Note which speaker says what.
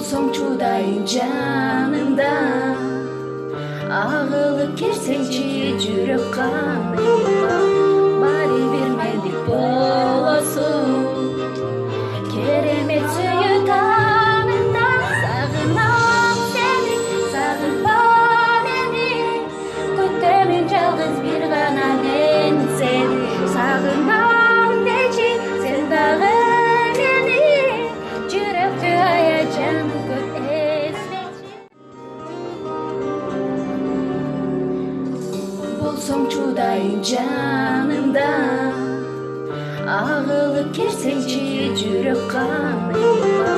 Speaker 1: болсоң чудайын жанымда, агылып келсеңчи жүрөк каныма, баары бир мендик болосуң, керемет сүйүү танымда. Сагынам сени, сагынба мени, күтөмүн жалгыз бир гана мен сени. Сагынам дечи сен дагы мени, жүрөктү аяжан көп эслечи. Болсоң чудайын жанымда, агылып келсеңчи жүрөк каныма,